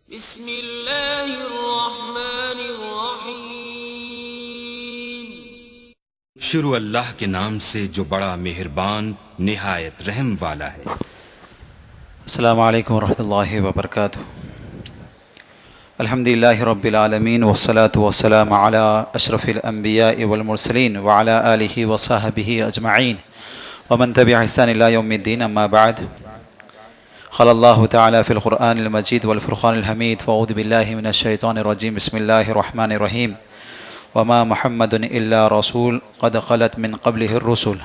بسم اللہ الرحمن الرحیم۔ شروع اللہ کے نام سے جو بڑا مہربان نہایت رحم والا ہے۔ السلام علیکم ورحمۃ اللہ وبرکاتہ۔ الحمدللہ رب العالمین والصلاة والسلام علی اشرف الانبیاء والمرسلین وعلی آلہ وصحبہ اجمعین ومن تبع احسان الی یوم الدین، اما بعد۔ قال اللہ تعالی فی القرآن المجید والفرقان الحمید، فاعوذ باللہ من الشیطان الرجیم، بسم اللہ الرحمن الرحیم۔ وما محمد الا رسول قد خلت من قبلہ الرسل۔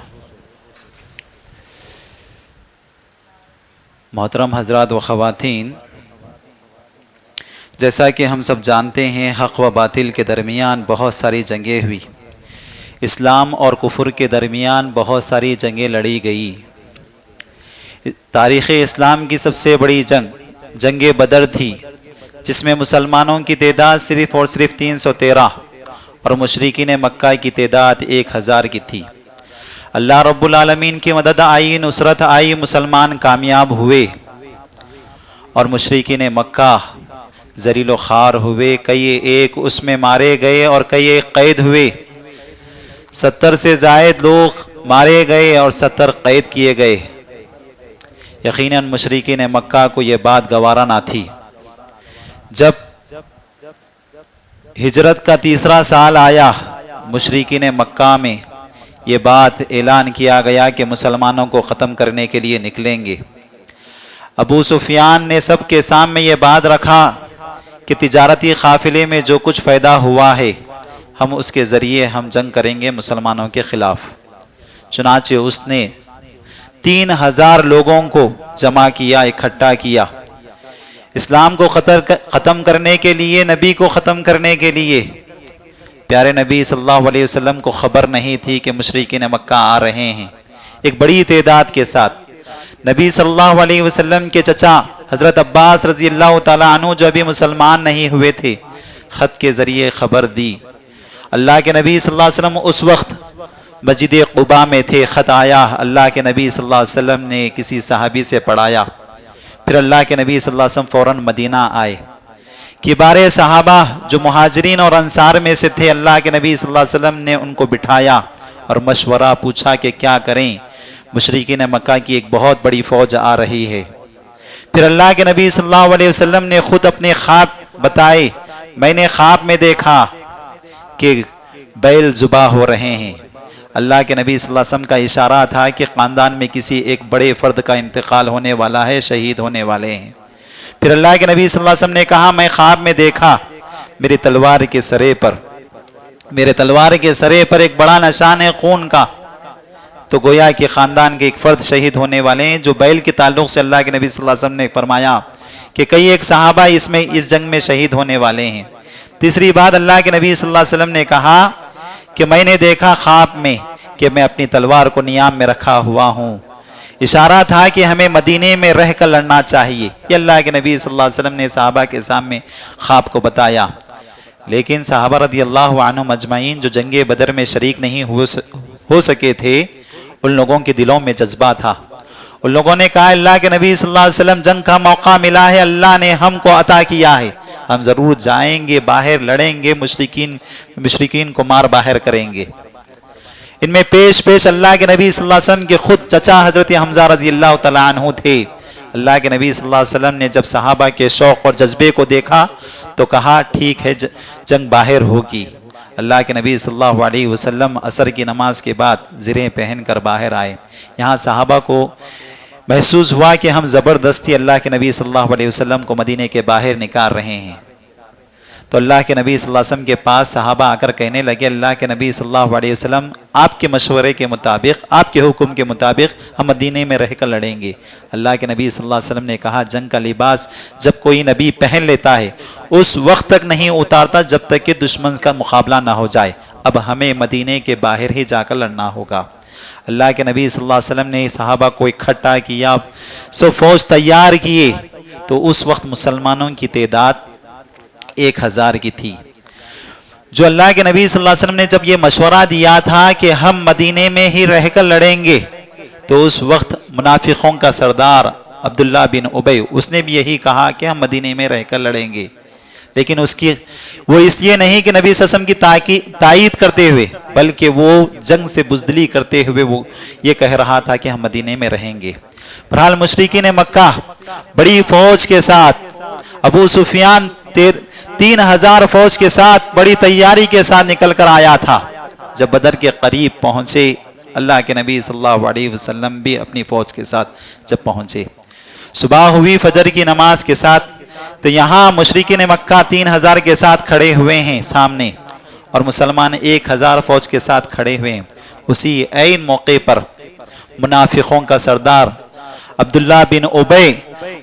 محترم حضرات و خواتین، جیسا کہ ہم سب جانتے ہیں، حق و باطل کے درمیان بہت ساری جنگیں ہوئی، اسلام اور کفر کے درمیان بہت ساری جنگیں لڑی گئی۔ تاریخ اسلام کی سب سے بڑی جنگ بدر تھی، جس میں مسلمانوں کی تعداد صرف اور صرف 313 اور مشرکین مکہ کی تعداد 1000 کی تھی۔ اللہ رب العالمین کی مدد آئی، نصرت آئی، مسلمان کامیاب ہوئے اور مشرکین مکہ ذلیل و خوار ہوئے۔ کئی ایک اس میں مارے گئے اور کئی ایک قید ہوئے۔ 70 سے زائد لوگ مارے گئے اور 70 قید کیے گئے۔ یقیناً مشرکین مکہ کو یہ بات گوارا نہ تھی۔ جب ہجرت کا تیسرا سال آیا، مشرکین مکہ میں یہ بات اعلان کیا گیا کہ مسلمانوں کو ختم کرنے کے لیے نکلیں گے۔ ابو سفیان نے سب کے سامنے یہ بات رکھا کہ تجارتی قافلے میں جو کچھ فائدہ ہوا ہے، ہم اس کے ذریعے ہم جنگ کریں گے مسلمانوں کے خلاف۔ چنانچہ اس نے 3000 لوگوں کو جمع کیا، اکٹھا کیا، اسلام کو ختم کرنے کے لیے، نبی کو ختم کرنے کے لیے۔ پیارے نبی صلی اللہ علیہ وسلم کو خبر نہیں تھی کہ مشرکین مکہ آ رہے ہیں ایک بڑی تعداد کے ساتھ۔ نبی صلی اللہ علیہ وسلم کے چچا حضرت عباس رضی اللہ تعالیٰ عنہ، جو ابھی مسلمان نہیں ہوئے تھے، خط کے ذریعے خبر دی۔ اللہ کے نبی صلی اللہ علیہ وسلم اس وقت مسجد قباء میں تھے۔ خط آیا، اللہ کے نبی صلی اللہ علیہ وسلم نے کسی صحابی سے پڑھایا، پھر اللہ کے نبی صلی اللہ علیہ وسلم فوراً مدینہ آئے۔ کبار صحابہ جو مہاجرین اور انصار میں سے تھے، اللہ کے نبی صلی اللہ علیہ وسلم نے ان کو بٹھایا اور مشورہ پوچھا کہ کیا کریں، مشرکین مکہ کی ایک بہت بڑی فوج آ رہی ہے۔ پھر اللہ کے نبی صلی اللہ علیہ وسلم نے خود اپنے خواب بتائے۔ میں نے خواب میں دیکھا کہ بیل ذبح ہو رہے ہیں۔ اللہ کے نبی صلی اللہ علیہ وسلم کا اشارہ تھا کہ خاندان میں کسی ایک بڑے فرد کا انتقال ہونے والا ہے، شہید ہونے والے ہیں۔ پھر اللہ کے نبی صلی اللہ علیہ وسلم نے کہا، میں خواب میں دیکھا میری تلوار کے سرے پر ایک بڑا نشان ہے خون کا، تو گویا کہ خاندان کے ایک فرد شہید ہونے والے ہیں۔ جو بیل کے تعلق سے اللہ کے نبی صلی اللہ علیہ وسلم نے فرمایا کہ کئی ایک صحابہ اس جنگ میں شہید ہونے والے ہیں۔ تیسری بات، اللہ کے نبی صلی اللہ علیہ وسلم نے کہا کہ میں نے دیکھا خواب میں کہ میں اپنی تلوار کو نیام میں رکھا ہوا ہوں۔ اشارہ تھا کہ ہمیں مدینے میں رہ کر لڑنا چاہیے۔ یہ اللہ کے نبی صلی اللہ علیہ وسلم نے صحابہ کے سامنے خواب کو بتایا۔ لیکن صحابہ رضی اللہ عنہم اجمعین جو جنگ بدر میں شریک نہیں ہو سکے تھے، ان لوگوں کے دلوں میں جذبہ تھا۔ ان لوگوں نے کہا، اللہ کے نبی صلی اللہ علیہ وسلم جنگ کا موقع ملا ہے، اللہ نے ہم کو عطا کیا ہے، ہم ضرور جائیں گے، باہر لڑیں گے، مشرکین کو مار باہر کریں گے۔ ان میں پیش اللہ کے نبی صلی اللہ علیہ وسلم کے خود چچا حضرت حمزہ رضی اللہ تعالیٰ عنہ تھے۔ اللہ کے نبی صلی اللہ علیہ وسلم نے جب صحابہ کے شوق اور جذبے کو دیکھا تو کہا، ٹھیک ہے، جنگ باہر ہوگی۔ اللہ کے نبی صلی اللہ علیہ وسلم عصر کی نماز کے بعد زریں پہن کر باہر آئے۔ یہاں صحابہ کو محسوس ہوا کہ ہم زبردستی اللہ کے نبی صلی اللہ علیہ وسلم کو مدینے کے باہر نکال رہے ہیں۔ تو اللہ کے نبی صلی اللہ علیہ وسلم کے پاس صحابہ آ کر کہنے لگے، اللہ کے نبی صلی اللہ علیہ وسلم، آپ کے مشورے کے مطابق، آپ کے حکم کے مطابق ہم مدینے میں رہ کر لڑیں گے۔ اللہ کے نبی صلی اللہ علیہ وسلم نے کہا، جنگ کا لباس جب کوئی نبی پہن لیتا ہے اس وقت تک نہیں اتارتا جب تک کہ دشمن کا مقابلہ نہ ہو جائے۔ اب ہمیں مدینے کے باہر ہی جا کر لڑنا ہوگا۔ اللہ کے نبی صلی اللہ علیہ وسلم نے صحابہ کو اکٹھا کیا، فوج تیار کیے، تو اس وقت مسلمانوں کی تعداد 1000 کی تھی۔ جو اللہ کے نبی صلی اللہ علیہ وسلم نے جب یہ مشورہ دیا تھا کہ ہم مدینے میں ہی رہ کر لڑیں گے، تو اس وقت منافقوں کا سردار عبداللہ بن ابی، اس نے بھی یہی کہا کہ ہم مدینے میں رہ کر لڑیں گے، لیکن وہ اس لیے نہیں کہ نبی صلی اللہ علیہ وسلم کی تائید کرتے ہوئے، بلکہ وہ جنگ سے بزدلی کرتے ہوئے وہ یہ کہہ رہا تھا کہ ہم مدینے میں رہیں گے۔ بہرحال مشرکین مکہ بڑی فوج کے ساتھ، ابو سفیان 3000 فوج کے ساتھ بڑی تیاری کے ساتھ نکل کر آیا تھا۔ جب بدر کے قریب پہنچے، اللہ کے نبی صلی اللہ علیہ وسلم بھی اپنی فوج کے ساتھ جب پہنچے، صبح ہوئی فجر کی نماز کے ساتھ، تو یہاں مشرکین مکہ 3000 کے ساتھ کھڑے ہوئے ہیں سامنے، اور مسلمان 1000 فوج کے ساتھ کھڑے ہوئے ہیں۔ اسی عین موقع پر منافقوں کا سردار عبداللہ بن ابی،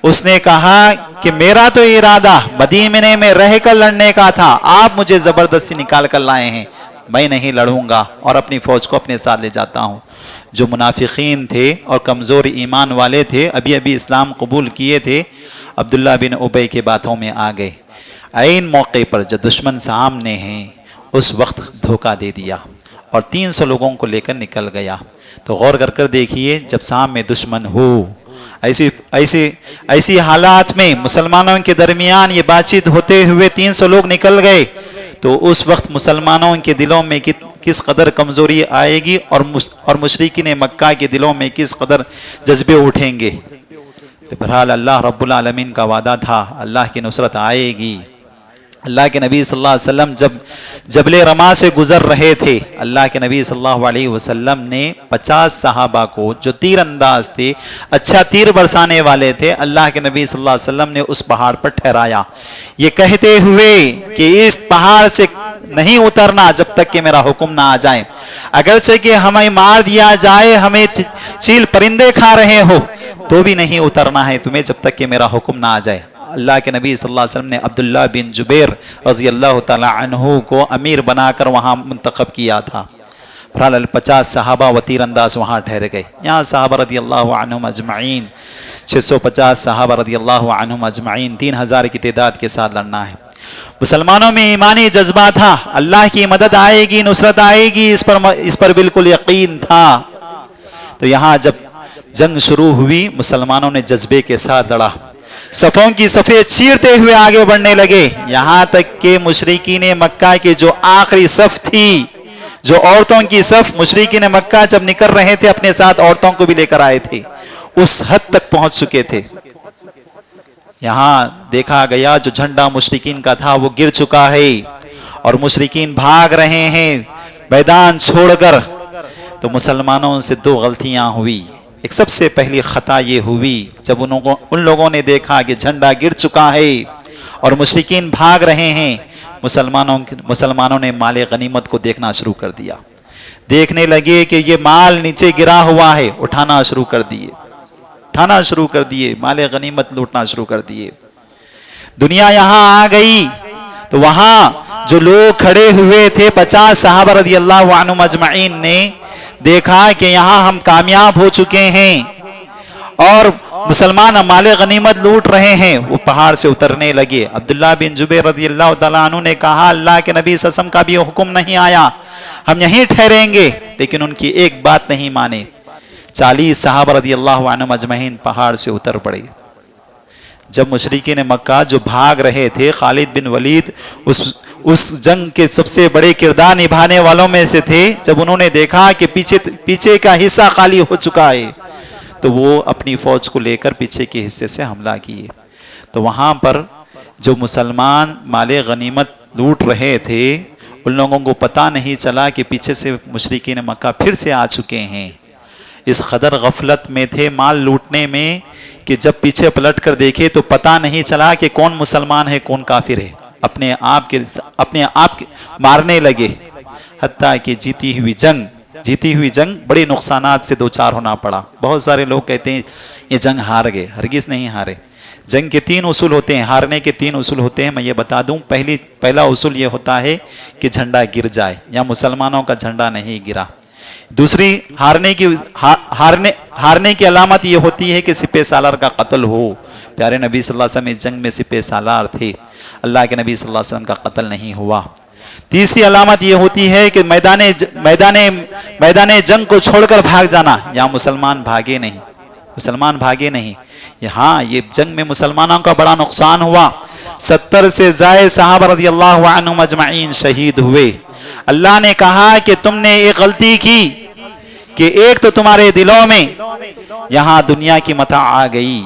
اس نے کہا کہ میرا تو ارادہ مدینے میں رہ کر لڑنے کا تھا، آپ مجھے زبردستی نکال کر لائے ہیں، میں نہیں لڑوں گا اور اپنی فوج کو اپنے ساتھ لے جاتا ہوں۔ جو منافقین تھے اور کمزور ایمان والے تھے، ابھی اسلام قبول کیے تھے، عبداللہ بن ابی کے باتوں میں آ گئے۔ عین موقع پر جب دشمن سامنے ہیں، اس وقت دھوکہ دے دیا اور 300 لوگوں کو لے کر نکل گیا۔ تو غور کر دیکھیے، جب سامنے دشمن ہو، ایسی حالات میں مسلمانوں کے درمیان یہ بات چیت ہوتے ہوئے 300 لوگ نکل گئے، تو اس وقت مسلمانوں کے دلوں میں کس قدر کمزوری آئے گی، اور مشرکین مکہ کے دلوں میں کس قدر جذبے اٹھیں گے۔ بہرحال اللہ رب العالمین کا وعدہ تھا، اللہ کی نصرت آئے گی۔ اللہ کے نبی صلی اللہ علیہ وسلم جب جبل رما سے گزر رہے تھے، اللہ کے نبی صلی اللہ علیہ وسلم نے 50 صحابہ کو جو تیر انداز تھے، اچھا تیر برسانے والے تھے، اللہ کے نبی صلی اللہ علیہ وسلم نے اس پہاڑ پر ٹھہرایا، یہ کہتے ہوئے کہ اس پہاڑ سے نہیں اترنا جب تک کہ میرا حکم نہ آ جائے، اگرچہ کہ ہمیں مار دیا جائے، ہمیں چیل پرندے کھا رہے ہو، تو بھی نہیں اترنا ہے تمہیں جب تک کہ میرا حکم نہ آ جائے۔ اللہ کے نبی صلی اللہ علیہ وسلم نے عبداللہ بن جبیر رضی اللہ تعالی عنہ کو امیر بنا کر وہاں منتخب کیا تھا۔ بہرحال 50 صحابہ و تیر انداز وہاں ٹھہر گئے۔ یہاں صحابہ رضی اللہ عنہم اجمعین 650 صحابہ رضی اللہ عنہم اجمعین 3000 کی تعداد کے ساتھ لڑنا ہے۔ مسلمانوں میں ایمانی جذبہ تھا، اللہ کی مدد آئے گی، نصرت آئے گی، اس پر بالکل یقین تھا۔ تو یہاں جب جنگ شروع ہوئی، مسلمانوں نے جذبے کے ساتھ لڑا، صفوں کی صفیں چیرتے ہوئے آگے بڑھنے لگے، یہاں تک کہ مشرکین مکہ کی جو آخری صف تھی، جو عورتوں کی صف، مشرکین مکہ جب نکل رہے تھے اپنے ساتھ عورتوں کو بھی لے کر آئے تھے، اس حد تک پہنچ چکے تھے۔ یہاں دیکھا گیا جو جھنڈا مشرکین کا تھا وہ گر چکا ہے، اور مشرکین بھاگ رہے ہیں میدان چھوڑ کر۔ تو مسلمانوں سے 2 غلطیاں ہوئی۔ ایک سب سے پہلی خطا یہ ہوئی جب ان لوگوں نے دیکھا کہ جھنڈا گر چکا ہے اور مشرکین بھاگ رہے ہیں، مسلمانوں نے مال غنیمت کو دیکھنا شروع کر دیا، دیکھنے لگے کہ یہ مال نیچے گرا ہوا ہے، اٹھانا شروع کر دیے، مال غنیمت لوٹنا شروع کر دیے۔ دنیا یہاں آ گئی تو وہاں جو لوگ کھڑے ہوئے تھے 50 صحابہ رضی اللہ عنہم اجمعین نے دیکھا کہ یہاں ہم کامیاب ہو چکے ہیں اور مسلمان مال غنیمت لوٹ رہے ہیں، وہ پہاڑ سے اترنے لگے۔ عبداللہ بن جبیر رضی اللہ تعالیٰ عنہ نے کہا اللہ کے نبی صلی اللہ علیہ وسلم کا بھی حکم نہیں آیا، ہم یہیں ٹھہریں گے، لیکن ان کی ایک بات نہیں مانے۔ 40 صحابہ رضی اللہ عنہم اجمعین پہاڑ سے اتر پڑے۔ جب مشرکین مکہ جو بھاگ رہے تھے، خالد بن ولید اس جنگ کے سب سے بڑے کردار نبھانے والوں میں سے تھے، جب انہوں نے دیکھا کہ پیچھے کا حصہ خالی ہو چکا ہے، تو وہ اپنی فوج کو لے کر پیچھے کے حصے سے حملہ کیے۔ تو وہاں پر جو مسلمان مال غنیمت لوٹ رہے تھے، ان لوگوں کو پتہ نہیں چلا کہ پیچھے سے مشرکین مکہ پھر سے آ چکے ہیں۔ اس قدر غفلت میں تھے مال لوٹنے میں کہ جب پیچھے پلٹ کر دیکھے تو پتہ نہیں چلا کہ کون مسلمان ہے کون کافر ہے، اپنے آپ مارنے لگے، حتیٰ کہ جیتی ہوئی جنگ بڑے نقصانات سے دوچار ہونا پڑا۔ بہت سارے لوگ کہتے ہیں یہ جنگ ہار گئے، ہرگز نہیں ہارے۔ جنگ کے 3 اصول ہوتے ہیں، ہارنے کے 3 اصول ہوتے ہیں، میں یہ بتا دوں۔ پہلا اصول یہ ہوتا ہے کہ جھنڈا گر جائے، یا مسلمانوں کا جھنڈا نہیں گرا۔ دوسری ہارنے کی علامت یہ ہوتی ہے کہ سپہ سالار کا قتل ہو۔ پیارے نبی صلی اللہ علیہ وسلم اس جنگ میں سپہ سالار تھے، اللہ کے نبی صلی اللہ علیہ وسلم کا قتل نہیں ہوا۔ تیسری علامت یہ ہوتی ہے کہ میدان جنگ کو چھوڑ کر بھاگ جانا، یا مسلمان بھاگے نہیں، یہاں یہ جنگ میں مسلمانوں کا بڑا نقصان ہوا، 70 سے زائد صحابہ رضی اللہ عنہم اجمعین شہید ہوئے۔ اللہ نے کہا کہ تم نے ایک غلطی کی کہ ایک تو تمہارے دلوں میں یہاں دنیا کی متاع آ گئی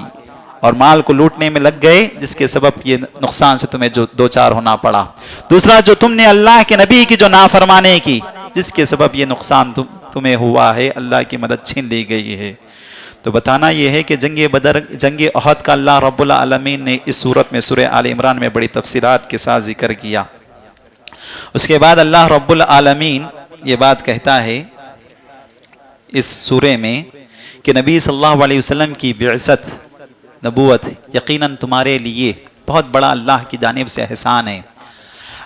اور مال کو لوٹنے میں لگ گئے، جس کے سبب یہ نقصان سے تمہیں جو دو چار ہونا پڑا۔ دوسرا، جو تم نے اللہ کے نبی کی جو نافرمانی کی، جس کے سبب یہ نقصان تمہیں ہوا ہے، اللہ کی مدد چھین لی گئی ہے۔ تو بتانا یہ ہے کہ جنگ بدر، جنگ احد کا اللہ رب العالمین نے اس صورت میں سورہ آل عمران میں بڑی تفصیلات کے ساتھ ذکر کیا۔ اس کے بعد اللہ رب العالمین یہ بات کہتا ہے اس سورے میں کہ نبی صلی اللہ علیہ وسلم کی بعثت، نبوت یقیناً تمہارے لیے بہت بڑا اللہ کی جانب سے احسان ہے۔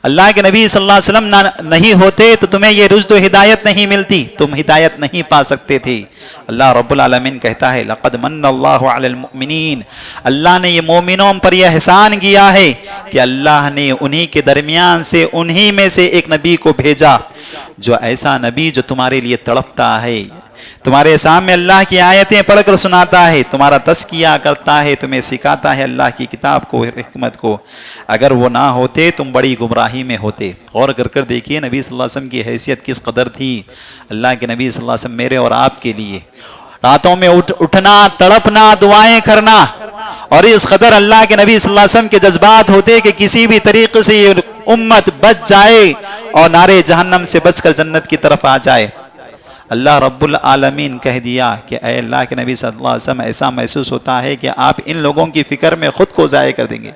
اللہ کے نبی صلی اللہ علیہ وسلم نہیں ہوتے تو تمہیں یہ رشد و ہدایت نہیں ملتی، تم ہدایت نہیں پا سکتے تھے۔ اللہ رب العالمین کہتا ہے لقد من اللہ علی المؤمنین، اللہ نے یہ مومنوں پر یہ احسان کیا ہے کہ اللہ نے انہی کے درمیان سے انہی میں سے ایک نبی کو بھیجا، جو ایسا نبی جو تمہارے لیے تڑپتا ہے، تمہارے سامنے اللہ کی آیتیں پڑھ کر سناتا ہے، تمہارا تزکیہ کرتا ہے، تمہیں سکھاتا ہے اللہ کی کتاب کو، حکمت کو۔ اگر وہ نہ ہوتے تم بڑی گمراہی میں ہوتے۔ غور کر دیکھیے نبی صلی اللہ علیہ وسلم کی حیثیت کس قدر تھی۔ اللہ کے نبی صلی اللہ علیہ وسلم میرے اور آپ کے لیے راتوں میں اٹھنا، تڑپنا، دعائیں کرنا، اور اس قدر اللہ کے نبی صلی اللہ علیہ وسلم کے جذبات ہوتے کہ کسی بھی طریقے سے یہ امت بچ جائے اور نارے جہنم سے بچ کر جنت کی طرف آ جائے۔ اللہ رب العالمین کہہ دیا کہ اے اللہ کے نبی صلی اللہ علیہ وسلم، ایسا محسوس ہوتا ہے کہ آپ ان لوگوں کی فکر میں خود کو ضائع کر دیں گے،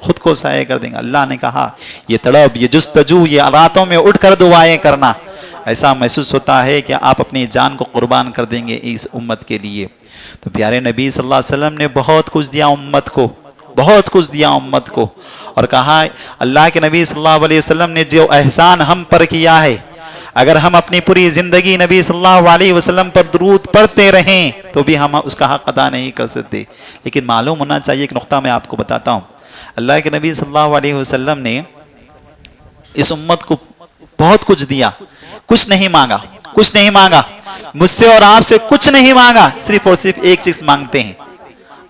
خود کو ضائع کر دیں گے۔ اللہ نے کہا یہ تڑپ، یہ جستجو، یہ راتوں میں اٹھ کر دعائیں کرنا، ایسا محسوس ہوتا ہے کہ آپ اپنی جان کو قربان کر دیں گے اس امت کے لیے۔ تو پیارے نبی صلی اللہ علیہ وسلم نے بہت کچھ دیا امت کو، بہت کچھ دیا امت کو، اور کہا اللہ کے نبی صلی اللہ علیہ وسلم نے جو احسان ہم پر کیا ہے، اگر ہم اپنی پوری زندگی نبی صلی اللہ علیہ وسلم پر درود پڑھتے رہیں تو بھی ہم اس کا حق ادا نہیں کر سکتے۔ لیکن معلوم ہونا چاہیے، ایک نقطہ میں آپ کو بتاتا ہوں، اللہ کے نبی صلی اللہ علیہ وسلم نے اس امت کو بہت کچھ دیا، کچھ نہیں مانگا، کچھ نہیں مانگا، مجھ سے اور آپ سے کچھ نہیں مانگا، صرف اور صرف ایک چیز مانگتے ہیں۔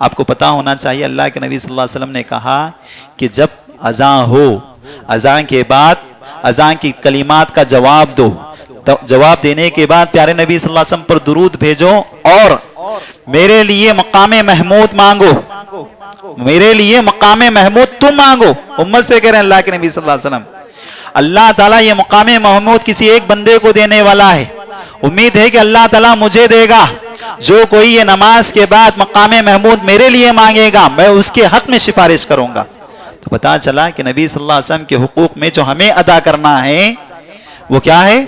آپ کو پتا ہونا چاہیے اللہ کے نبی صلی اللہ علیہ وسلم نے کہا کہ جب اذان ہو، اذان کے بعد اذان کی کلمات کا جواب دو، جواب دینے کے بعد پیارے نبی صلی اللہ علیہ وسلم پر درود بھیجو اور میرے لیے مقام محمود مانگو، میرے لیے مقام محمود تم مانگو۔ امت سے کہہ رہے ہیں اللہ کے نبی صلی اللہ علیہ وسلم، اللہ تعالیٰ یہ مقام محمود کسی ایک بندے کو دینے والا ہے، امید ہے کہ اللہ تعالیٰ مجھے دے گا۔ جو کوئی یہ نماز کے بعد مقام محمود میرے لیے مانگے گا، میں اس کے حق میں سفارش کروں گا۔ تو پتا چلا کہ نبی صلی اللہ علیہ وسلم کے حقوق میں جو ہمیں ادا کرنا ہے وہ کیا ہے؟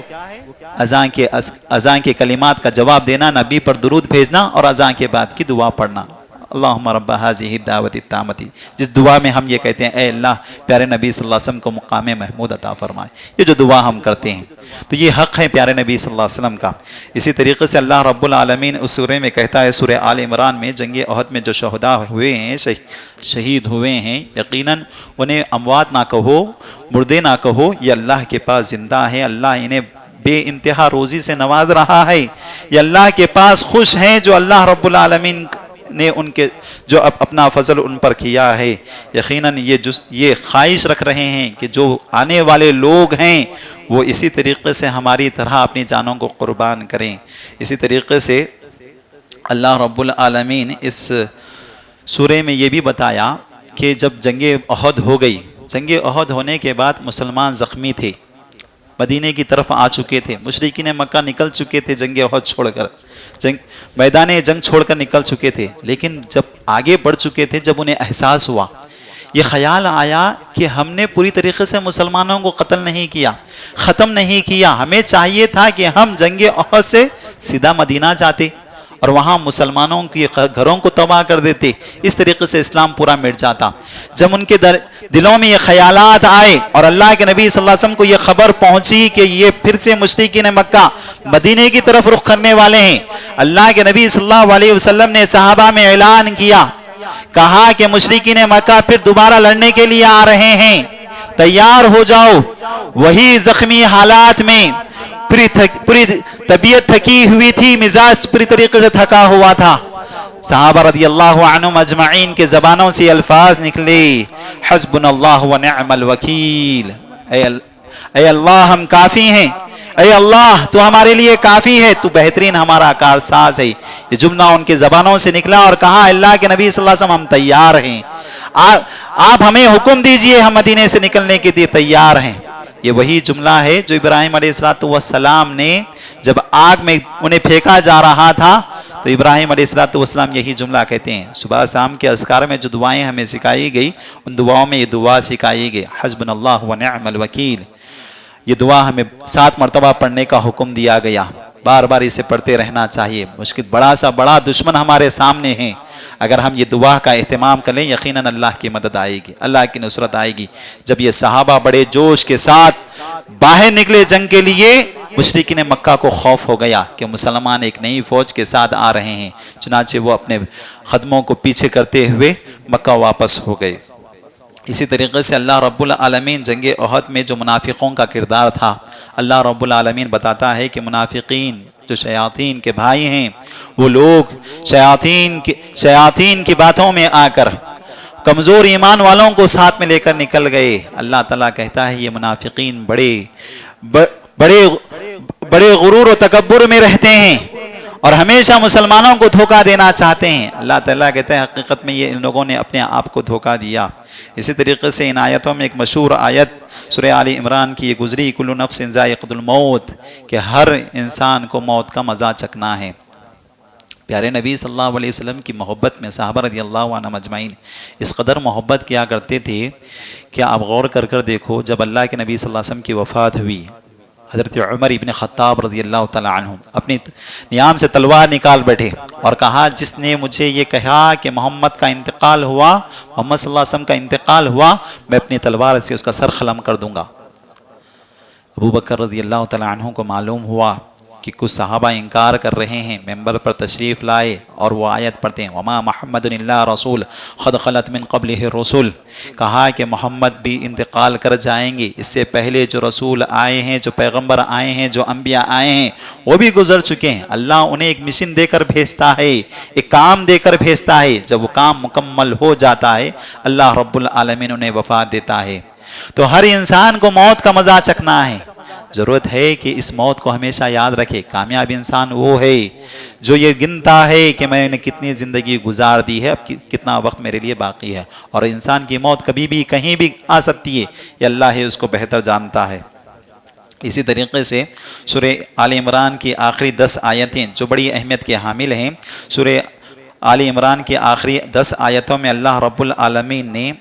اذان کے کلمات کا جواب دینا، نبی پر درود بھیجنا اور اذان کے بعد کی دعا پڑھنا۔ اللہم رب هذه الدعوۃ التامۃ، جس دعا میں ہم یہ کہتے ہیں اے اللہ پیارے نبی صلی اللہ علیہ وسلم کو مقام محمود عطا فرمائے، یہ جو دعا ہم کرتے ہیں تو یہ حق ہے پیارے نبی صلی اللہ علیہ وسلم کا۔ اسی طریقے سے اللہ رب العالمین اس سورے میں کہتا ہے، سورہ آل عمران میں، جنگ احد میں جو شہداء ہوئے ہیں، شہید ہوئے ہیں، یقیناً انہیں اموات نہ کہو، مردے نہ کہو، یہ اللہ کے پاس زندہ ہے، اللہ انہیں بے انتہا روزی سے نواز رہا ہے، یہ اللہ کے پاس خوش ہیں جو اللہ رب العالمین نے ان کے جو اپنا فضل ان پر کیا ہے۔ یقیناً یہ خواہش رکھ رہے ہیں کہ جو آنے والے لوگ ہیں وہ اسی طریقے سے ہماری طرح اپنی جانوں کو قربان کریں۔ اسی طریقے سے اللہ رب العالمین اس سورے میں یہ بھی بتایا کہ جب جنگ احد ہو گئی، جنگ احد ہونے کے بعد مسلمان زخمی تھے، مدینے کی طرف آ چکے تھے، مشرکین مکہ نکل چکے تھے جنگ احد چھوڑ کر، میدان جنگ چھوڑ کر نکل چکے تھے، لیکن جب آگے بڑھ چکے تھے، جب انہیں احساس ہوا، یہ خیال آیا کہ ہم نے پوری طریقے سے مسلمانوں کو قتل نہیں کیا، ختم نہیں کیا، ہمیں چاہیے تھا کہ ہم جنگ احد سے سیدھا مدینہ جاتے اور وہاں مسلمانوں کے گھروں کو تباہ کر دیتے، اس طریقے سے اسلام پورا مٹ جاتا۔ جب ان کے دلوں میں یہ خیالات آئے اور اللہ کے نبی صلی اللہ علیہ وسلم کو یہ خبر پہنچی کہ یہ پھر سے مشرکین مکہ مدینے کی طرف رخ کرنے والے ہیں، اللہ کے نبی صلی اللہ علیہ وسلم نے صحابہ میں اعلان کیا، کہا کہ مشرکین مکہ پھر دوبارہ لڑنے کے لیے آ رہے ہیں، تیار ہو جاؤ۔ وہی زخمی حالات میں پوری طبیعت تھکی ہوئی تھی، مزاج پوری طریقے سے تھکا ہوا تھا، صحابہ رضی اللہ عنہم اجمعین کے زبانوں سے الفاظ نکلے، حسبنا اللہ و نعم الوکیل، اے اللہ ہم کافی ہیں، اے اللہ تو ہمارے لیے کافی ہے، تو بہترین ہمارا کارساز ہے۔ یہ جملہ ان کے زبانوں سے نکلا اور کہا اللہ کے نبی صلی اللہ علیہ وسلم ہم تیار ہیں، آپ ہمیں حکم دیجئے، ہم مدینے سے نکلنے کے لیے تیار ہیں۔ یہ وہی جملہ ہے جو ابراہیم علیہ السلام نے جب آگ میں انہیں پھینکا جا رہا تھا تو ابراہیم علیہ السلام یہی جملہ کہتے ہیں۔ صبح شام کے اذکار میں جو دعائیں ہمیں سکھائی گئی ان دعاؤں میں یہ دعا سکھائی گئی، حسبنا اللہ و نعم الوکیل۔ یہ دعا ہمیں 7 مرتبہ پڑھنے کا حکم دیا گیا، بار بار اسے پڑھتے رہنا چاہیے۔ مشکل بڑا دشمن ہمارے سامنے ہیں، اگر ہم یہ دعا کا اہتمام کریں یقیناً اللہ کی مدد آئے گی، اللہ کی نصرت آئے گی۔ جب یہ صحابہ بڑے جوش کے ساتھ باہر نکلے جنگ کے لیے، مشرکین مکہ کو خوف ہو گیا کہ مسلمان ایک نئی فوج کے ساتھ آ رہے ہیں، چنانچہ وہ اپنے خدموں کو پیچھے کرتے ہوئے مکہ واپس ہو گئے۔ اسی طریقے سے اللہ رب العالمین جنگ احد میں جو منافقوں کا کردار تھا، اللہ رب العالمین بتاتا ہے کہ منافقین جو شیاطین کے بھائی ہیں، وہ لوگ شیاطین کی باتوں میں آ کر کمزور ایمان والوں کو ساتھ میں لے کر نکل گئے۔ اللہ تعالیٰ کہتا ہے یہ منافقین بڑے غرور و تکبر میں رہتے ہیں اور ہمیشہ مسلمانوں کو دھوکہ دینا چاہتے ہیں۔ اللہ تعالیٰ کہتا ہے حقیقت میں یہ ان لوگوں نے اپنے آپ کو دھوکہ دیا۔ اسی طریقے سے ان آیتوں میں ایک مشہور آیت سورہ آل عمران کی یہ گزری، کل نفس ذائقۃ الموت، کہ ہر انسان کو موت کا مزہ چکھنا ہے۔ پیارے نبی صلی اللہ علیہ وسلم کی محبت میں صحابہ رضی اللہ عنہم اجمعین اس قدر محبت کیا کرتے تھے کہ آپ غور کر دیکھو، جب اللہ کے نبی صلی اللہ علیہ وسلم کی وفات ہوئی، حضرت عمر ابن خطاب رضی اللہ تعالی عنہ اپنی نیام سے تلوار نکال بیٹھے اور کہا جس نے مجھے یہ کہا کہ محمد کا انتقال ہوا، محمد صلی اللہ علیہ وسلم کا انتقال ہوا، میں اپنی تلوار سے اس کا سر قلم کر دوں گا۔ ابو بکر رضی اللہ تعالی عنہ کو معلوم ہوا کہ کچھ صحابہ انکار کر رہے ہیں، ممبر پر تشریف لائے اور وہ آیت پڑھتے ہیں، وما محمد الا رسول قد خلت من قبلہ الرسل، کہا کہ محمد بھی انتقال کر جائیں گے، اس سے پہلے جو رسول آئے ہیں، جو پیغمبر آئے ہیں، جو انبیاء آئے ہیں وہ بھی گزر چکے ہیں۔ اللہ انہیں ایک مشن دے کر بھیجتا ہے، ایک کام دے کر بھیجتا ہے، جب وہ کام مکمل ہو جاتا ہے اللہ رب العالمین انہیں وفات دیتا ہے۔ تو ہر انسان کو موت کا مزہ چکھنا ہے، ضرورت ہے کہ اس موت کو ہمیشہ یاد رکھے۔ کامیاب انسان وہ ہے جو یہ گنتا ہے کہ میں نے کتنی زندگی گزار دی ہے، اب کتنا وقت میرے لیے باقی ہے، اور انسان کی موت کبھی بھی کہیں بھی آ سکتی ہے، یہ اللہ ہے اس کو بہتر جانتا ہے۔ اسی طریقے سے سورہ آل عمران کی آخری 10 آیتیں جو بڑی اہمیت کے حامل ہیں، سورہ آل عمران کی آخری 10 آیتوں میں اللہ رب العالمین نے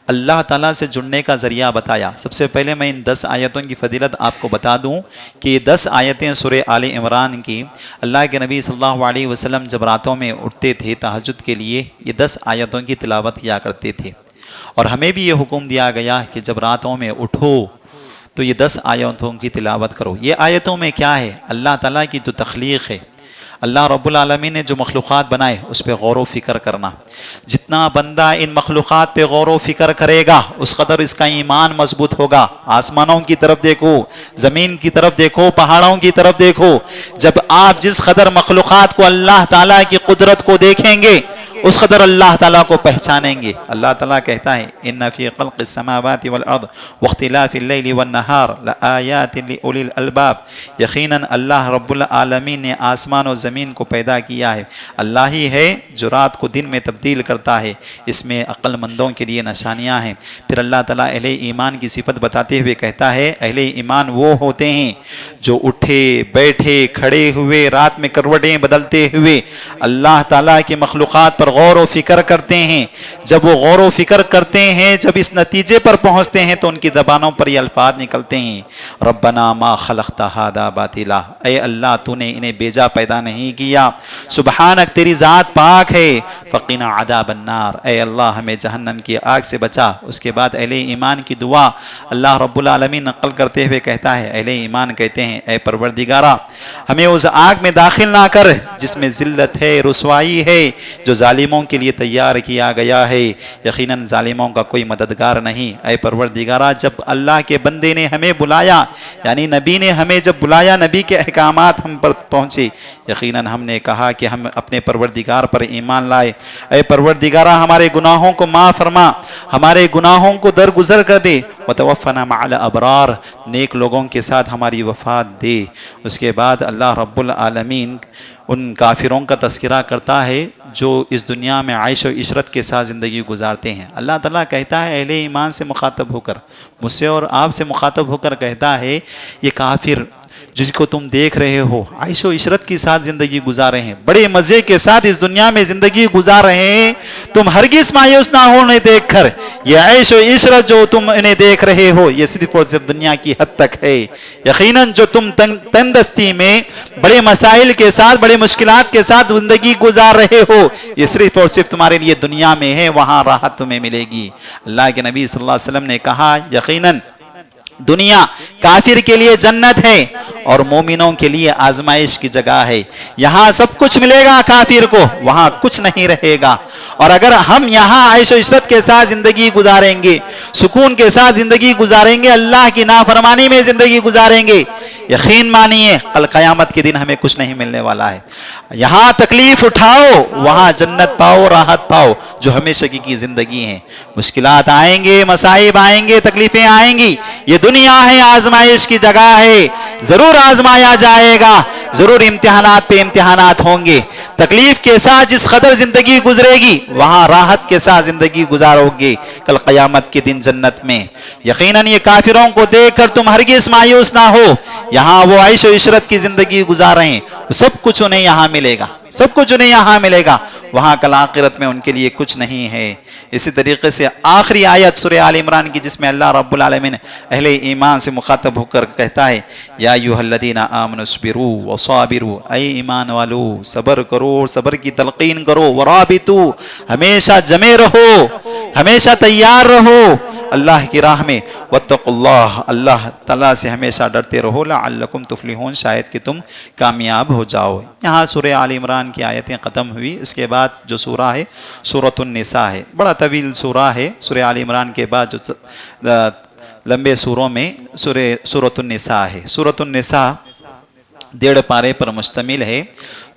اللہ تعالیٰ سے جڑنے کا ذریعہ بتایا۔ سب سے پہلے میں ان 10 آیتوں کی فضیلت آپ کو بتا دوں کہ یہ 10 آیتیں سورہ آل عمران کی، اللہ کے نبی صلی اللہ علیہ وسلم جب راتوں میں اٹھتے تھے تہجد کے لیے یہ 10 آیتوں کی تلاوت کیا کرتے تھے، اور ہمیں بھی یہ حکم دیا گیا کہ جب راتوں میں اٹھو تو یہ 10 آیتوں کی تلاوت کرو۔ یہ آیتوں میں کیا ہے؟ اللہ تعالیٰ کی جو تخلیق ہے، اللہ رب العالمین نے جو مخلوقات بنائے اس پہ غور و فکر کرنا۔ جتنا بندہ ان مخلوقات پہ غور و فکر کرے گا اس قدر اس کا ایمان مضبوط ہوگا۔ آسمانوں کی طرف دیکھو، زمین کی طرف دیکھو، پہاڑوں کی طرف دیکھو، جب آپ جس قدر مخلوقات کو اللہ تعالیٰ کی قدرت کو دیکھیں گے اس قدر اللہ تعالیٰ کو پہچانیں گے۔ اللہ تعالیٰ کہتا ہے ان فی خلق السماوات والارض واختلاف اللیل والنہار لآیات لأولی الالباب، یقیناً اللہ رب العالمین نے آسمان و زمین کو پیدا کیا ہے، اللہ ہی ہے جو رات کو دن میں تبدیل کرتا ہے، اس میں عقل مندوں کے لیے نشانیاں ہیں۔ پھر اللہ تعالیٰ اہل ایمان کی صفت بتاتے ہوئے کہتا ہے اہل ایمان وہ ہوتے ہیں جو اٹھے بیٹھے کھڑے ہوئے رات میں کروٹیں بدلتے ہوئے اللہ تعالیٰ کی مخلوقات پر غور و فکر کرتے ہیں۔ جب وہ غور و فکر کرتے ہیں، جب اس نتیجے پر پہنچتے ہیں تو ان کی زبانوں پر یہ الفاظ نکلتے ہیں، ربنا ما خلقت ھذا باطلا، اے اللہ تو نے انہیں بیجا پیدا نہیں کیا، سبحانک تیری ذات پاک ہے، فقنا عذاب النار، اے اللہ ہمیں جہنم کی آگ سے بچا۔ اس کے بعد اہل ایمان کی دعا اللہ رب العالمین نقل کرتے ہوئے کہتا ہے، اہل ایمان کہتے ہیں اے پروردگارا ہمیں اس آگ میں داخل نہ کر جس میں ذلت ہے، رسوائی ہے، جو ظالم ظالموں کے لیے تیار کیا گیا ہے، یقیناً ظالموں کا کوئی مددگار نہیں۔ اے پروردگارہ، جب اللہ کے بندے نے ہمیں بلایا، یعنی نبی نے ہمیں جب بلایا، نبی کے احکامات ہم پر پہنچے، یقیناً ہم نے کہا کہ ہم اپنے پروردگار پر ایمان لائے۔ اے پروردگارہ، ہمارے گناہوں کو معاف فرما، ہمارے گناہوں کو درگزر کر دے، وتوفنا مع الابرار، نیک لوگوں کے ساتھ ہماری وفات دے۔ اس کے بعد اللہ رب العالمین ان کافروں کا تذکرہ کرتا ہے جو اس دنیا میں عیش و عشرت کے ساتھ زندگی گزارتے ہیں۔ اللہ تعالیٰ کہتا ہے اہل ایمان سے مخاطب ہو کر، مجھ سے اور آپ سے مخاطب ہو کر کہتا ہے، یہ کافر جس کو تم دیکھ رہے ہو عیش و عشرت کے ساتھ زندگی گزار رہے ہیں، بڑے مزے کے ساتھ اس دنیا میں زندگی گزار رہے ہیں، تم ہرگز مایوس نہ ہو انہیں دیکھ کر۔ یہ عیش و عشرت جو تم انہیں دیکھ رہے ہو، یہ صرف اور صرف دنیا کی حد تک ہے۔ یقیناً جو تم تندرستی میں بڑے مسائل کے ساتھ، بڑے مشکلات کے ساتھ زندگی گزار رہے ہو، یہ صرف اور صرف تمہارے لیے دنیا میں ہے، وہاں راحت تمہیں ملے گی۔ اللہ کے نبی صلی اللہ علیہ وسلم نے کہا، یقیناً دنیا کافر کے لیے جنت ہے اور مومنوں کے لیے آزمائش کی جگہ ہے۔ یہاں سب کچھ ملے گا کافر کو، وہاں کچھ نہیں رہے گا۔ اور اگر ہم یہاں عیش و عشرت کے ساتھ زندگی گزاریں گے، سکون کے ساتھ زندگی گزاریں گے، اللہ کی نافرمانی میں زندگی گزاریں گے، یقین مانیے کل قیامت کے دن ہمیں کچھ نہیں ملنے والا ہے۔ یہاں تکلیف اٹھاؤ، وہاں جنت پاؤ، راحت پاؤ، جو ہمیشہ کی زندگی ہے۔ مشکلات آئیں گے، مصائب آئیں گے، تکلیفیں آئیں گی، یہ دنیا ہے، آزمائش کی جگہ ہے، ضرور آزمایا جائے گا، ضرور امتحانات پہ امتحانات ہوں گے۔ تکلیف کے ساتھ جس قدر زندگی گزرے گی، وہاں راحت کے ساتھ زندگی گزارو گے کل قیامت کے دن جنت میں۔ یقیناً یہ کافروں کو دیکھ کر تم ہرگز مایوس نہ ہو، یہاں وہ عیش و عشرت کی زندگی گزار رہے ہیں، سب کچھ انہیں یہاں ملے گا، سب کچھ انہیں یہاں ملے گا، وہاں کل آخرت میں ان کے لیے کچھ نہیں ہے۔ اسی طریقے سے آخری آیت سورہ آل عمران کی، جس میں اللہ رب العالمین اہل ایمان سے مخاطب ہو کر کہتا ہے، یا ایھا الذین آمنوا اصبروا وصابروا، اے ایمان والو صبر کرو، صبر کی تلقین کرو، ورابطوا، ہمیشہ جمے رہو، ہمیشہ تیار رہو اللہ کی راہ میں، واتقوا اللہ، اللہ تعالیٰ سے ہمیشہ ڈرتے رہو، لعلکم تفلحون، شاید کہ تم کامیاب ہو جاؤ۔ یہاں سورہ آل عمران کی آیتیں ختم ہوئی۔ اس کے بعد جو سورہ ہے سورۃ النساء ہے، بڑا طویل سورہ ہے۔ سورہ آل عمران کے بعد جو لمبے سوروں میں سورۃ النساء ہے۔ سورۃ النساء 1.5 پارے پر مشتمل ہے۔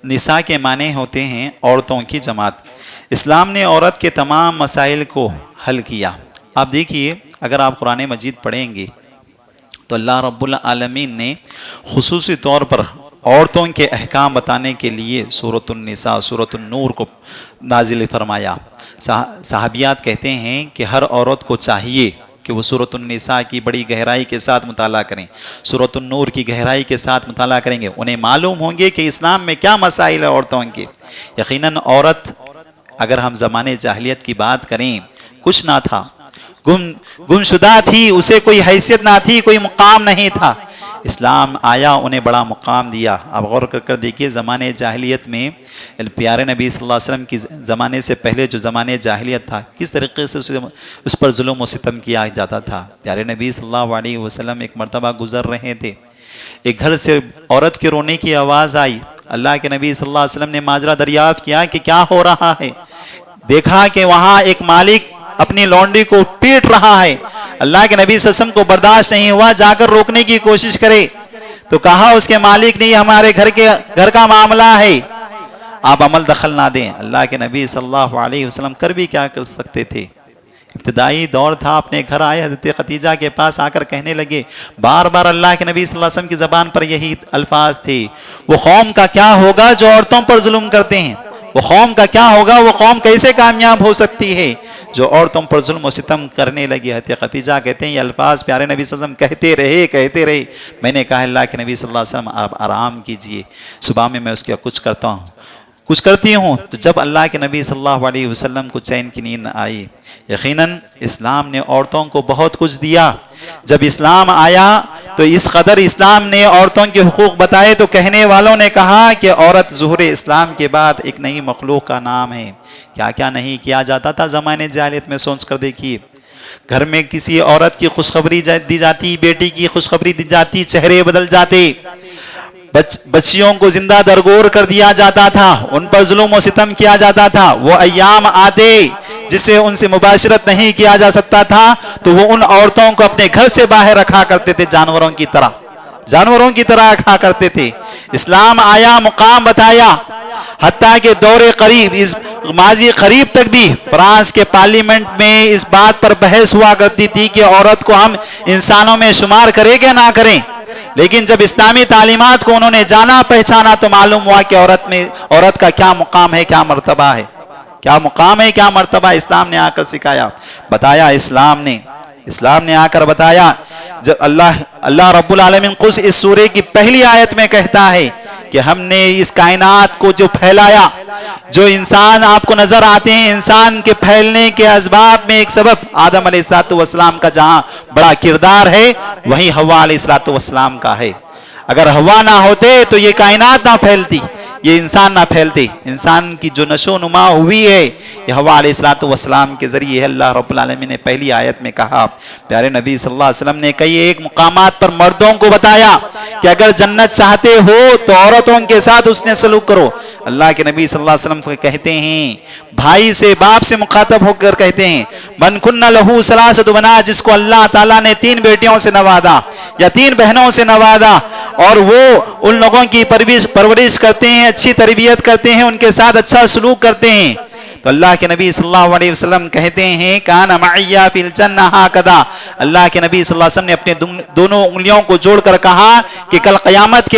نساء کے معنی ہوتے ہیں عورتوں کی جماعت۔ اسلام نے عورت کے تمام مسائل کو حل کیا۔ آپ دیکھیے، اگر آپ قرآن مجید پڑھیں گے تو اللہ رب العالمین نے خصوصی طور پر عورتوں کے احکام بتانے کے لیے سورۃ النساء، سورۃ النور کو نازل فرمایا۔ صحابیات کہتے ہیں کہ ہر عورت کو چاہیے کہ وہ سورۃ النساء کی بڑی گہرائی کے ساتھ مطالعہ کریں، سورۃ النور کی گہرائی کے ساتھ مطالعہ کریں گے، انہیں معلوم ہوں گے کہ اسلام میں کیا مسائل ہیں عورتوں کے۔ یقیناً عورت، اگر ہم زمانے جاہلیت کی بات کریں، کچھ نہ تھا، گمشدہ تھی، اسے کوئی حیثیت نہ تھی، کوئی مقام نہیں تھا۔ اسلام آیا، انہیں بڑا مقام دیا۔ آپ غور کر دیکھیے، زمانے جاہلیت میں پیارے نبی صلی اللہ علیہ وسلم کی زمانے سے پہلے جو زمانے جاہلیت تھا، کس طریقے سے اس پر ظلم و ستم کیا جاتا تھا۔ پیارے نبی صلی اللہ علیہ وسلم ایک مرتبہ گزر رہے تھے، ایک گھر سے عورت کے رونے کی آواز آئی۔ اللہ کے نبی صلی اللہ علیہ وسلم نے ماجرا دریافت کیا کہ کیا ہو رہا ہے۔ دیکھا کہ وہاں ایک مالک اپنی لونڈی کو پیٹ رہا ہے۔ اللہ کے نبی صلی اللہ علیہ وسلم کو برداشت نہیں ہوا، جا کر روکنے کی کوشش کرے تو کہا اس کے مالک نے، یہ ہمارے گھر کا معاملہ ہے، آپ عمل دخل نہ دیں۔ اللہ کے نبی صلی اللہ علیہ وسلم کر بھی کیا کر سکتے تھے؟ ابتدائی دور تھا، اپنے گھر آئے، حضرت خدیجہ کے پاس آ کر کہنے لگے، بار بار اللہ کے نبی صلی اللہ علیہ وسلم کی زبان پر یہی الفاظ تھے، وہ قوم کا کیا ہوگا جو عورتوں پر ظلم کرتے ہیں، وہ قوم کا کیا ہوگا، وہ قوم کیسے کامیاب ہو سکتی ہے جو عورتوں پر ظلم و ستم کرنے لگی۔ حضرت خدیجہ کہتے ہیں، یہ الفاظ پیارے نبی صلی اللہ علیہ وسلم کہتے رہے۔ میں نے کہا، اللہ کے نبی صلی اللہ علیہ وسلم آپ آرام کیجئے، صبح میں اس کا کچھ کرتی ہوں۔ تو جب اللہ کے نبی صلی اللہ علیہ وسلم کو چین کی نیند آئی، یقیناً اسلام نے عورتوں کو بہت کچھ دیا۔ جب اسلام آیا تو اس قدر اسلام نے عورتوں کے حقوق بتائے تو کہنے والوں نے کہا کہ عورت ظہور اسلام کے بعد ایک نئی مخلوق کا نام ہے۔ کیا کیا نہیں کیا جاتا تھا زمانے جاہلیت میں، سوچ کر دیکھیے۔ گھر میں کسی عورت کی خوشخبری دی جاتی، بیٹی کی خوشخبری دی جاتی، چہرے بدل جاتے، بچیوں کو زندہ درگور کر دیا جاتا تھا، ان پر ظلم و ستم کیا جاتا تھا، وہ ایام آتے جس سے ان سے مباشرت نہیں کیا جا سکتا تھا تو وہ ان عورتوں کو اپنے گھر سے باہر رکھا کرتے تھے، جانوروں کی طرح رکھا کرتے تھے۔ اسلام آیا، مقام بتایا، حتیٰ کہ دور قریب، اس ماضی قریب تک بھی فرانس کے پارلیمنٹ میں اس بات پر بحث ہوا کرتی تھی کہ عورت کو ہم انسانوں میں شمار کریں کہ نہ کریں، لیکن جب اسلامی تعلیمات کو انہوں نے جانا پہچانا تو معلوم ہوا کہ عورت کا کیا مقام ہے، کیا مرتبہ ہے، کیا مقام ہے، کیا مرتبہ اسلام نے آ کر سکھایا، بتایا اسلام نے آ کر بتایا۔ جب اللہ رب العالمین خود اس سورے کی پہلی آیت میں کہتا ہے کہ ہم نے اس کائنات کو جو پھیلایا، جو انسان آپ کو نظر آتے ہیں، انسان کے پھیلنے کے اسباب میں ایک سبب آدم علیہ السلام کا جہاں بڑا کردار ہے، وہی حوا علیہ السلام کا ہے۔ اگر حوا نہ ہوتے تو یہ کائنات نہ پھیلتی، یہ انسان نہ پھیلتے۔ انسان کی جو نشو نما ہوئی ہے یہ حوا علیہ السلام کے ذریعے اللہ رب العالمین نے پہلی آیت میں کہا۔ پیارے نبی صلی اللہ علیہ وسلم نے کئی ایک مقامات پر مردوں کو بتایا کہ اگر جنت چاہتے ہو تو عورتوں کے ساتھ اس نے سلوک کرو۔ اللہ کے نبی صلی اللہ علیہ وسلم کو کہتے ہیں، بھائی سے، باپ سے مخاطب ہو کر کہتے ہیں، من کنہ لہو ثلاثۃ بنات، جس کو اللہ تعالیٰ نے 3 بیٹیوں سے نوازا یا 3 بہنوں سے نوازا اور وہ ان لوگوں کی پرورش کرتے ہیں، اچھی تربیت کرتے ہیں، ان کے ساتھ اچھا سلوک کرتے ہیں، تو اللہ کے نبی صلی اللہ علیہ وسلم کہتے ہیں کان معی فی الجنہ ہکذا، اللہ کے نبی صلی اللہ علیہ وسلم نے اپنے دونوں انگلیوں کو جوڑ کر کہا کہ کل قیامت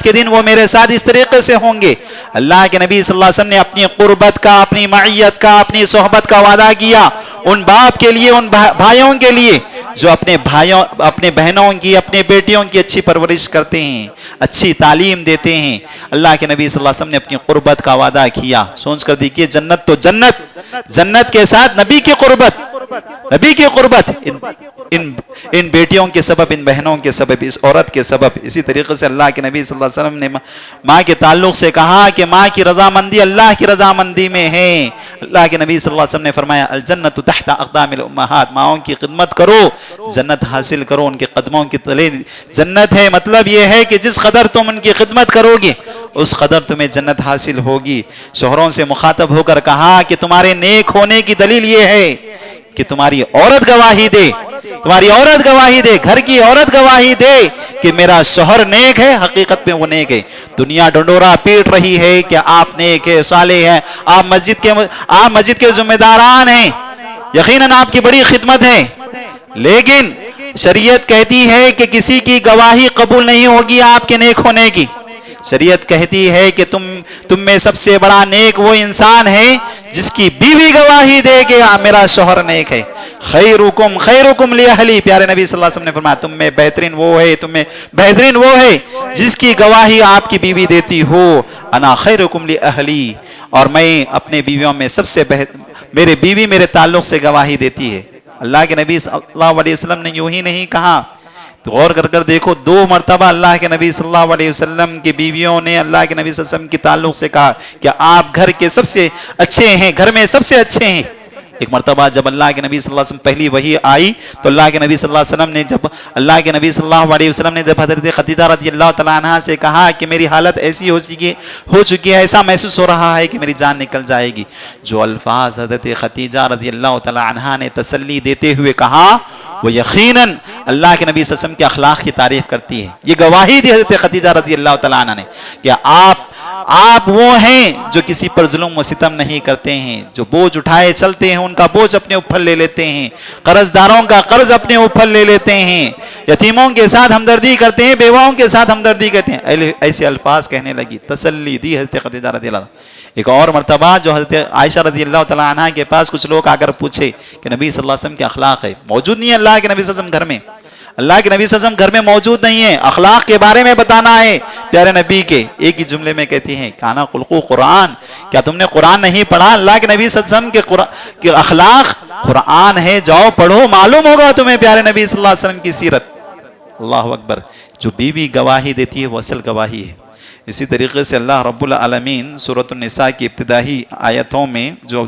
کے دن وہ میرے ساتھ اس طریقے سے ہوں گے۔ اللہ کے نبی صلی اللہ علیہ وسلم نے اپنی قربت کا، اپنی معیت کا، اپنی صحبت کا وعدہ کیا ان باپ کے لیے، ان بھائیوں کے لیے جو اپنے بہنوں کی، اپنے بیٹیوں کی اچھی پرورش کرتے ہیں، اچھی تعلیم دیتے ہیں۔ اللہ کے نبی صلی اللہ علیہ وسلم نے اپنی قربت کا وعدہ کیا۔ سوچ کر دیکھیے، جنت تو جنت کے ساتھ نبی کی قربت ان بیٹیوں کے سبب، ان بہنوں کے سبب، اس عورت کے سبب۔ اسی طریقے سے اللہ کے نبی صلی اللہ علیہ وسلم نے ماں کے تعلق سے کہا کہ ماں کی رضامندی اللہ کی رضامندی میں ہے۔ اللہ کے نبی صلی اللہ علیہ وسلم نے فرمایا الجنت تحت اقدام الامہات، ماؤں کی خدمت کرو، جنت حاصل کرو، ان کے قدموں کے تلے جنت ہے۔ مطلب یہ ہے کہ جس قدر تم ان کی خدمت کرو گے اس قدر تمہیں جنت حاصل ہوگی۔ شوہروں سے مخاطب ہو کر کہا کہ تمہارے نیک ہونے کی دلیل یہ ہے کہ تمہاری عورت گواہی دے، گھر کی عورت گواہی دے کہ میرا شوہر نیک ہے، حقیقت میں وہ نیک ہے۔ دنیا ڈنڈورا پیٹ رہی ہے کہ آپ نیک ہے، صالح ہے، آپ مسجد کے ذمہ داران ہیں، یقیناً آپ کی بڑی خدمت ہے، لیکن شریعت کہتی ہے کہ کسی کی گواہی قبول نہیں ہوگی آپ کے نیک ہونے کی۔ شریعت کہتی ہے کہ تم میں سب سے بڑا نیک وہ انسان ہے جس کی بیوی گواہی دے کہ میرا شوہر نیک ہے۔ خیرکم لاہلی، پیارے نبی صلی اللہ علیہ وسلم نے فرمایا تم میں بہترین وہ ہے جس کی گواہی آپ کی بیوی دیتی ہو۔ انا خیرکم لاہلی، اور میں اپنے بیویوں میں سب سے میرے بیوی میرے تعلق سے گواہی دیتی ہے۔ اللہ کے نبی صلی اللہ علیہ وسلم نے یوں ہی نہیں کہا، غور کر دیکھو، 2 مرتبہ اللہ کے نبی صلی اللہ علیہ وسلم کی بیویوں نے اللہ کے نبی صلی اللہ علیہ وسلم کے تعلق سے کہا کہ آپ گھر کے سب سے اچھے ہیں، گھر میں سب سے اچھے ہیں۔ ایک مرتبہ جب اللہ کے نبی صلی اللہ علیہ وسلم پہلی وحی آئی تو اللہ کے نبی صلی اللہ علیہ وسلم نے جب حضرت خدیجہ رضی اللہ تعالیٰ عنہ سے کہا کہ میری حالت ایسی ہو چکی ہے، ایسا محسوس ہو رہا ہے کہ میری جان نکل جائے گی، جو الفاظ حضرت خدیجہ رضی اللہ تعالیٰ عنہ نے تسلی دیتے ہوئے کہا وہ یقیناً اللہ کے نبی صلی اللہ علیہ وسلم کے اخلاق کی تعریف کرتی ہے۔ یہ گواہی دی حضرت خدیجہ رضی اللہ تعالیٰ عنہ نے کہ آپ وہ ہیں جو کسی پر ظلم و ستم نہیں کرتے ہیں، جو بوجھ اٹھائے چلتے ہیں ان کا بوجھ اپنے اوپر لے لیتے ہیں، قرض داروں کا قرض اپنے اوپر لے لیتے ہیں، یتیموں کے ساتھ ہمدردی کرتے ہیں، بیواؤں کے ساتھ ہمدردی کرتے ہیں۔ ایسے الفاظ کہنے لگی، تسلی دی حضرت خدیجہ رضی اللہ عنہ۔ ایک اور مرتبہ جو حضرت عائشہ رضی اللہ تعالیٰ عنہ کے پاس کچھ لوگ آ کر پوچھے کہ نبی صلی اللہ علیہ وسلم کے اخلاق ہے، موجود نہیں ہے اللہ کے نبی صلی اللہ علیہ وسلم گھر میں، اللہ کے نبی صلی اللہ علیہ وسلم گھر میں موجود نہیں ہے، اخلاق کے بارے میں بتانا ہے پیارے نبی کے۔ ایک ہی جملے میں کہتی ہیں کانا خلقو قرآن، کیا تم نے قرآن نہیں پڑھا؟ اللہ کے نبی صلی اللہ علیہ وسلم کے اخلاق قرآن ہے، جاؤ پڑھو، معلوم ہوگا تمہیں پیارے نبی صلی اللہ علیہ وسلم کی سیرت۔ اللہ اکبر، جو بیوی گواہی دیتی ہے وہ اصل گواہی ہے۔ اسی طریقے سے اللہ رب العالمین سورۃ النساء کی ابتدائی آیتوں میں جو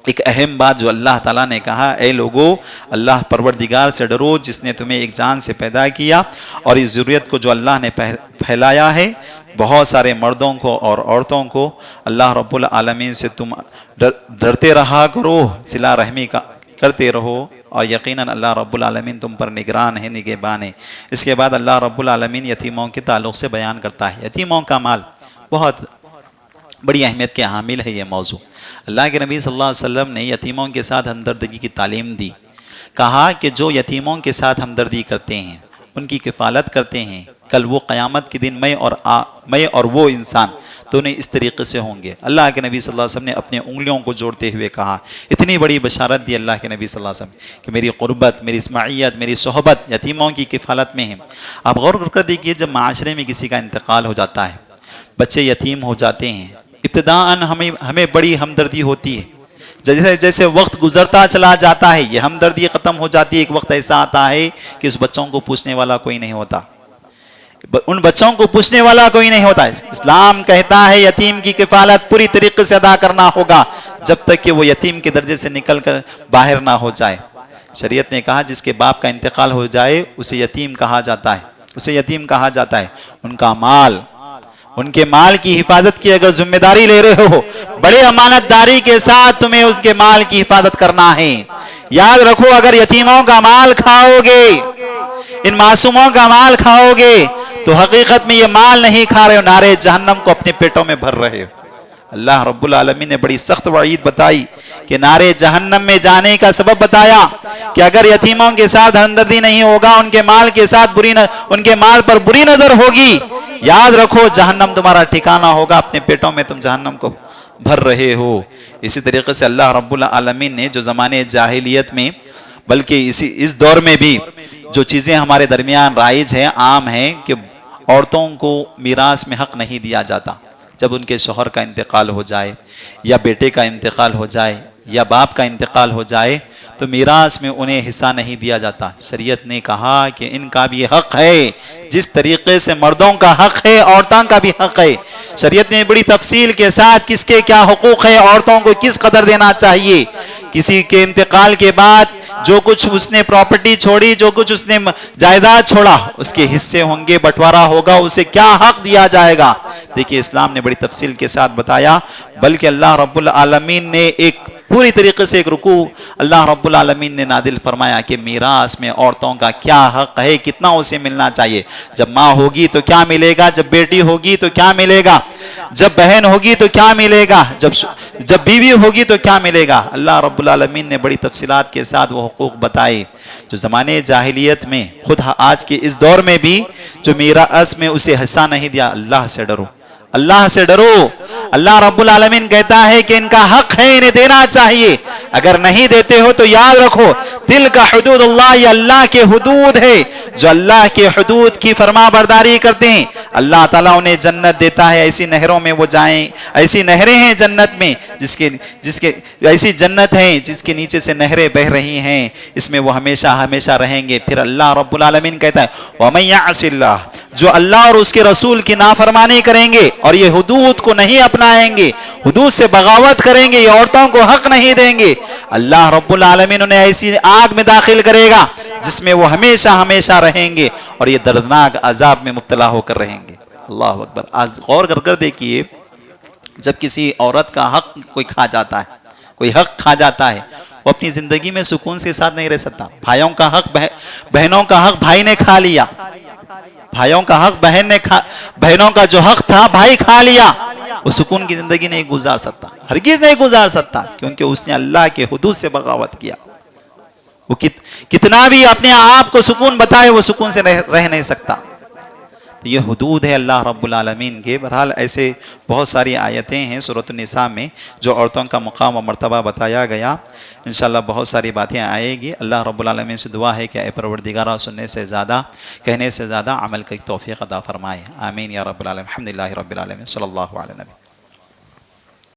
ایک اہم بات جو اللہ تعالیٰ نے کہا، اے لوگو اللہ پروردگار سے ڈرو جس نے تمہیں ایک جان سے پیدا کیا، اور اس ضروریت کو جو اللہ نے پھیلایا ہے بہت سارے مردوں کو اور عورتوں کو، اللہ رب العالمین سے تم ڈرتے رہا کرو، صلہ رحمی کا کرتے رہو، اور یقیناً اللہ رب العالمین تم پر نگران ہے، نگہبان ہے۔ اس کے بعد اللہ رب العالمین یتیموں کے تعلق سے بیان کرتا ہے۔ یتیموں کا مال بہت بڑی اہمیت کے حامل ہے یہ موضوع۔ اللہ کے نبی صلی اللہ علیہ وسلم نے یتیموں کے ساتھ ہمدردی کی تعلیم دی، کہا کہ جو یتیموں کے ساتھ ہمدردی کرتے ہیں، ان کی کفالت کرتے ہیں، کل وہ قیامت کے دن میں اور وہ انسان دونوں اس طریقے سے ہوں گے۔ اللہ کے نبی صلی اللہ علیہ وسلم نے اپنے انگلیوں کو جوڑتے ہوئے کہا، اتنی بڑی بشارت دی اللہ کے نبی صلی اللہ علیہ وسلم کہ میری قربت، میری اسماعیت، میری صحبت یتیموں کی کفالت میں ہے۔ آپ غور کر دیکھیے، جب معاشرے میں کسی کا انتقال ہو جاتا ہے، بچے یتیم ہو جاتے ہیں، ابتداءً ہمیں بڑی ہمدردی ہوتی ہے۔ جیسے جیسے وقت گزرتا چلا جاتا ہے یہ ہمدردی ختم ہو جاتی ہے۔ ایک وقت ایسا آتا ہے کہ اس بچوں کو پوچھنے والا کوئی نہیں ہوتا، ان بچوں کو پوچھنے والا کوئی نہیں ہوتا ہے۔ اسلام کہتا ہے یتیم کی کفالت پوری طریقے سے ادا کرنا ہوگا جب تک کہ وہ یتیم کے درجے سے نکل کر باہر نہ ہو جائے۔ شریعت نے کہا جس کے باپ کا انتقال ہو جائے اسے یتیم کہا جاتا ہے، اسے یتیم کہا جاتا ہے۔ ان کا مال، ان کے مال کی حفاظت کی اگر ذمہ داری لے رہے ہو، بڑے امانت داری کے ساتھ تمہیں اس کے مال کی حفاظت کرنا ہے۔ یاد رکھو اگر یتیموں کا مال کھاؤ گے، ان معصوموں کا مال کھاؤ گے، تو حقیقت میں یہ مال نہیں کھا رہے ہو، نارے جہنم کو اپنے پیٹوں میں بھر رہے ہو۔ اللہ رب العالمین نے بڑی سخت وعید بتائی کہ نارے جہنم میں جانے کا سبب بتایا کہ اگر یتیموں کے ساتھ ہمدردی نہیں ہوگا، ان کے مال کے ساتھ ان کے مال پر بری نظر ہوگی، یاد رکھو جہنم تمہارا ٹھکانہ ہوگا، اپنے پیٹوں میں تم جہنم کو بھر رہے ہو۔ اسی طریقے سے اللہ رب العالمین نے جو زمانے جاہلیت میں، بلکہ اس دور میں بھی جو چیزیں ہمارے درمیان رائج ہیں، عام ہیں، کہ عورتوں کو میراث میں حق نہیں دیا جاتا۔ جب ان کے شوہر کا انتقال ہو جائے، یا بیٹے کا انتقال ہو جائے، یا باپ کا انتقال ہو جائے، تو میراث میں انہیں حصہ نہیں دیا جاتا۔ شریعت نے کہا کہ ان کا بھی حق ہے، جس طریقے سے مردوں کا حق ہے عورتوں کا بھی حق ہے۔ شریعت نے بڑی تفصیل کے ساتھ کس کے کیا حقوق ہے، عورتوں کو کس قدر دینا چاہیے، کسی کے انتقال کے بعد جو کچھ اس نے پراپرٹی چھوڑی، جو کچھ اس نے جائیداد چھوڑا، اس کے حصے ہوں گے، بٹوارا ہوگا، اسے کیا حق دیا جائے گا۔ دیکھیے اسلام نے بڑی تفصیل کے ساتھ بتایا، بلکہ اللہ رب العالمین نے ایک پوری طریقے سے ایک رکوع اللہ رب العالمین نے نازل فرمایا کہ میراث میں عورتوں کا کیا حق ہے، کتنا اسے ملنا چاہیے۔ جب ماں ہوگی تو کیا ملے گا، جب بیٹی ہوگی تو کیا ملے گا، جب بہن ہوگی تو کیا ملے گا، جب بیوی ہوگی تو کیا ملے گا۔ اللہ رب العالمین نے بڑی تفصیلات کے ساتھ وہ حقوق بتائے جو زمانے جاہلیت میں، خود آج کے اس دور میں بھی جو میراث میں اسے حصہ نہیں دیا۔ اللہ سے ڈرو، اللہ سے ڈرو۔ اللہ رب العالمین کہتا ہے کہ ان کا حق ہے، انہیں دینا چاہیے۔ اگر نہیں دیتے ہو تو یاد رکھو دل کا حدود اللہ، یہ اللہ کے حدود ہے۔ جو اللہ کے حدود کی فرما برداری کرتے ہیں اللہ تعالیٰ انہیں جنت دیتا ہے، ایسی نہروں میں وہ جائیں۔ ایسی نہریں ہیں جنت میں جس کے ایسی جنت ہیں جس کے نیچے سے نہریں بہ رہی ہیں، اس میں وہ ہمیشہ ہمیشہ رہیں گے۔ پھر اللہ رب العالمین کہتا ہے وَمَن يَعْصِ اللَّهَ، جو اللہ اور اس کے رسول کی نافرمانی کریں گے اور یہ حدود کو نہیں اپنائیں گے، حدود سے بغاوت کریں گے، یہ عورتوں کو حق نہیں دیں گے، اللہ رب العالمین انہیں ایسی آگ میں داخل کرے گا جس میں وہ ہمیشہ ہمیشہ رہیں گے اور یہ دردناک عذاب میں مبتلا ہو کر رہیں گے۔ اللہ اکبر۔ آج غور کر دیکھیے، جب کسی عورت کا حق کوئی کھا جاتا ہے، کوئی حق کھا جاتا ہے، وہ اپنی زندگی میں سکون کے ساتھ نہیں رہ سکتا۔ بھائیوں کا حق بہنوں کا حق بھائی نے کھا لیا، بھائیوں کا حق بہنوں کا جو حق تھا بھائی کھا لیا، وہ سکون کی زندگی نہیں گزار سکتا، ہرگز نہیں گزار سکتا، کیونکہ اس نے اللہ کے حدود سے بغاوت کیا۔ وہ کتنا بھی اپنے آپ کو سکون بتائے، وہ سکون سے رہ نہیں سکتا۔ تو یہ حدود ہے اللہ رب العالمین کے۔ بہرحال ایسے بہت ساری آیتیں ہیں سورۃ النساء میں جو عورتوں کا مقام و مرتبہ بتایا گیا۔ انشاءاللہ بہت ساری باتیں آئے گی۔ اللہ رب العالمین سے دعا ہے کہ اے پروردگارہ سننے سے زیادہ، کہنے سے زیادہ عمل کی توفیق عطا فرمائے۔ آمین یا رب العالمین۔ الحمدللہ رب العالمین، صلی اللہ علیہ وسلم۔